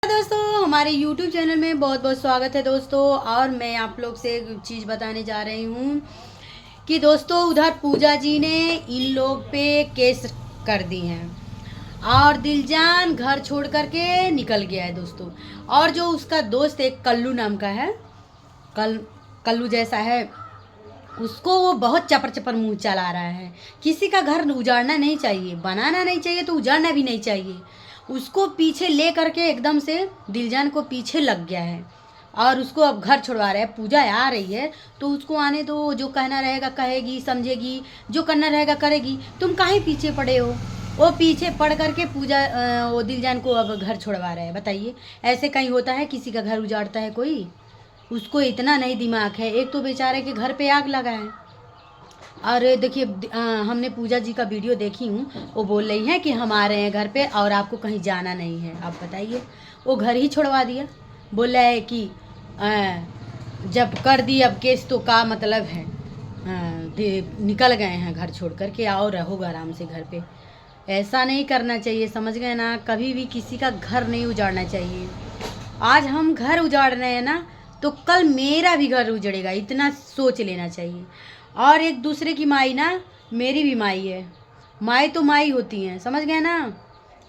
दोस्तों हमारे YouTube channel में बहुत बहुत स्वागत है दोस्तों। और मैं आप लोग से एक चीज़ बताने जा रही हूँ कि दोस्तों उधर पूजा जी ने इन लोग पे केस कर दी हैं और दिलजान घर छोड़ करके निकल गया है दोस्तों। और जो उसका दोस्त एक कल्लू नाम का है, कल्लू जैसा है, उसको वो बहुत चपर चपर मुंह चला रहा है। किसी का घर उजाड़ना नहीं चाहिए, बनाना नहीं चाहिए तो उजाड़ना भी नहीं चाहिए। उसको पीछे ले करके एकदम से दिलजान को पीछे लग गया है और उसको अब घर छुड़वा रहा है। पूजा आ रही है तो उसको आने दो, जो कहना रहेगा कहेगी, समझेगी, जो करना रहेगा करेगी। तुम काहे पीछे पड़े हो? वो पीछे पड़ करके पूजा वो दिलजान को अब घर छुड़वा रहा है। बताइए, ऐसे कहीं होता है? किसी का घर उजाड़ता है कोई? उसको इतना नहीं दिमाग है। एक तो बेचारे के घर पे आग लगा है। और देखिए हमने पूजा जी का वीडियो देखी हूँ, वो बोल रही हैं कि हम आ रहे हैं घर पे और आपको कहीं जाना नहीं है। आप बताइए, वो घर ही छोड़वा दिया। बोल रहा है कि जब कर दी अब केस तो का मतलब है, निकल गए हैं घर छोड़ कर के, आओ रहोगा आराम से घर पे। ऐसा नहीं करना चाहिए, समझ गए ना? कभी भी किसी का घर नहीं उजाड़ना चाहिए। आज हम घर उजाड़ रहे हैं ना, तो कल मेरा भी घर उजड़ेगा, इतना सोच लेना चाहिए। और एक दूसरे की माई ना, मेरी भी माई है। माई तो माई होती हैं, समझ गए ना?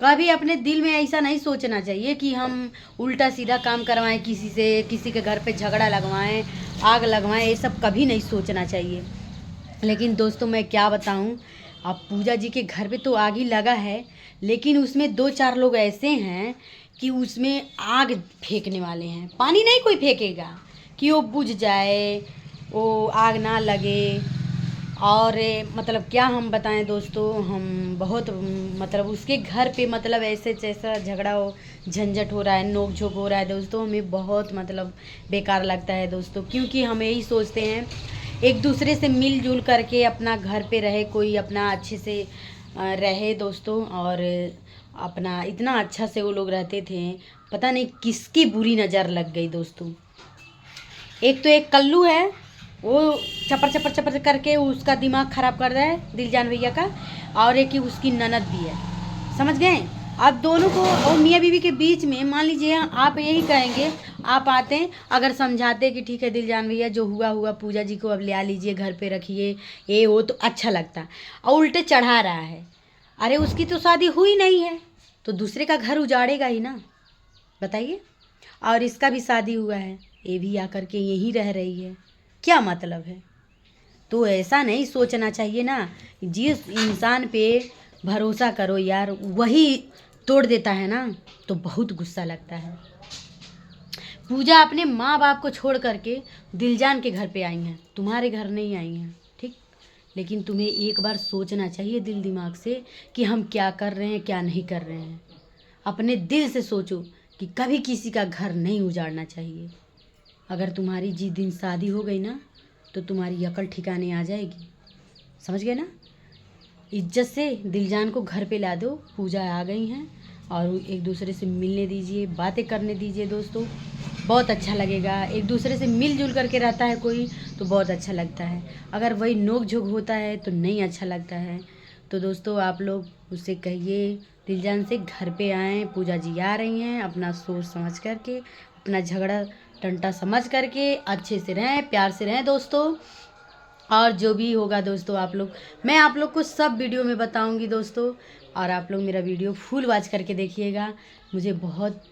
कभी अपने दिल में ऐसा नहीं सोचना चाहिए कि हम उल्टा सीधा काम करवाएं किसी से, किसी के घर पे झगड़ा लगवाएं, आग लगवाएं। ये सब कभी नहीं सोचना चाहिए। लेकिन दोस्तों मैं क्या बताऊं, अब पूजा जी के घर पे तो आग ही लगा है, लेकिन उसमें 2-4 लोग ऐसे हैं कि उसमें आग फेंकने वाले हैं। पानी नहीं कोई फेंकेगा कि वो बुझ जाए, वो आग ना लगे। और मतलब क्या हम बताएं दोस्तों, हम बहुत मतलब उसके घर पे मतलब ऐसे जैसा झगड़ा हो, झंझट हो रहा है, नोक झोंक हो रहा है दोस्तों। हमें बहुत मतलब बेकार लगता है दोस्तों, क्योंकि हम यही सोचते हैं एक दूसरे से मिलजुल करके अपना घर पे रहे, कोई अपना अच्छे से रहे दोस्तों। और अपना इतना अच्छा से वो लोग रहते थे, पता नहीं किसकी बुरी नज़र लग गई दोस्तों। एक तो एक कल्लू है, वो चपर चपर चपर करके उसका दिमाग ख़राब कर रहा है दिलजान भैया का। और एक ही उसकी ननद भी है, समझ गए? अब दोनों को और मियाँ बीवी के बीच में मान लीजिए आप यही कहेंगे, आप आते अगर समझाते कि ठीक है दिलजान भैया जो हुआ हुआ, पूजा जी को अब ले आ लीजिए, घर पे रखिए, ये वो, तो अच्छा लगता। और उल्टे चढ़ा रहा है। अरे उसकी तो शादी हुई नहीं है तो दूसरे का घर उजाड़ेगा ही ना, बताइए। और इसका भी शादी हुआ है, ये भी आकर के यहीं रह रही है, क्या मतलब है? तो ऐसा नहीं सोचना चाहिए ना। जिस इंसान पे भरोसा करो यार, वही तोड़ देता है ना, तो बहुत गुस्सा लगता है। पूजा अपने माँ बाप को छोड़ करके दिलजान के घर पे आई हैं, तुम्हारे घर नहीं आई हैं, ठीक? लेकिन तुम्हें एक बार सोचना चाहिए दिल दिमाग से कि हम क्या कर रहे हैं, क्या नहीं कर रहे हैं। अपने दिल से सोचो कि कभी किसी का घर नहीं उजाड़ना चाहिए। अगर तुम्हारी जिस दिन शादी हो गई ना, तो तुम्हारी अकल ठिकाने आ जाएगी, समझ गए ना? इज्जत से दिलजान को घर पे ला दो, पूजा आ गई हैं, और एक दूसरे से मिलने दीजिए, बातें करने दीजिए दोस्तों। बहुत अच्छा लगेगा। एक दूसरे से मिलजुल करके रहता है कोई तो बहुत अच्छा लगता है। अगर वही नोक झोंक होता है तो नहीं अच्छा लगता है। तो दोस्तों आप लोग उससे कहिए दिलजान से घर पे आएँ, पूजा जी आ रही हैं, अपना सोच समझ करके, अपना झगड़ा टंटा समझ करके अच्छे से रहें, प्यार से रहें दोस्तों। और जो भी होगा दोस्तों मैं आप लोग को सब वीडियो में बताऊंगी दोस्तों। और आप लोग मेरा वीडियो फुल वॉच करके देखिएगा। मुझे बहुत,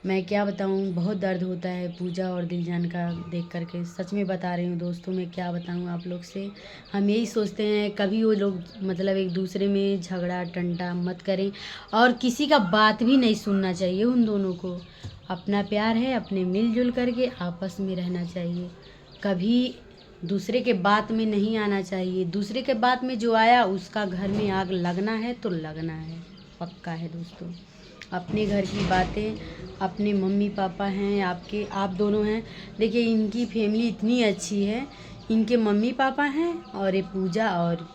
मैं क्या बताऊं, बहुत दर्द होता है पूजा और दिलजान का देख करके, सच में बता रही हूँ दोस्तों। मैं क्या बताऊं आप लोग से, हम यही सोचते हैं कभी वो लोग मतलब एक दूसरे में झगड़ा टंटा मत करें, और किसी का बात भी नहीं सुनना चाहिए उन दोनों को। अपना प्यार है, अपने मिलजुल करके आपस में रहना चाहिए। कभी दूसरे के बात में नहीं आना चाहिए। दूसरे के बात में जो आया उसका घर में आग लगना है तो लगना है, पक्का है दोस्तों। अपने घर की बातें, अपने मम्मी पापा हैं आपके, आप दोनों हैं, देखिए इनकी फैमिली इतनी अच्छी है। इनके मम्मी पापा हैं और ये पूजा और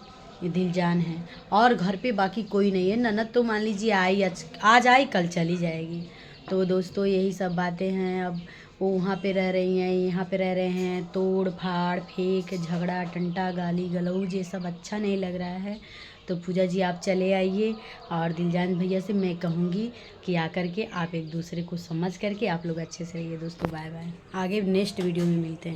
ये दिलजान है, और घर पे बाकी कोई नहीं है। ननद तो मान लीजिए आई, आज आई कल चली जाएगी। तो दोस्तों यही सब बातें हैं। अब वो वहाँ पे रह रही हैं, यहाँ पे रह रहे हैं, तोड़ फाड़ फेंक, झगड़ा टंटा, गाली गलौज, ये सब अच्छा नहीं लग रहा है। तो पूजा जी आप चले आइए, और दिलजान भैया से मैं कहूँगी कि आकर के आप एक दूसरे को समझ करके आप लोग अच्छे से रहिए दोस्तों। बाय बाय, आगे नेक्स्ट वीडियो में मिलते हैं।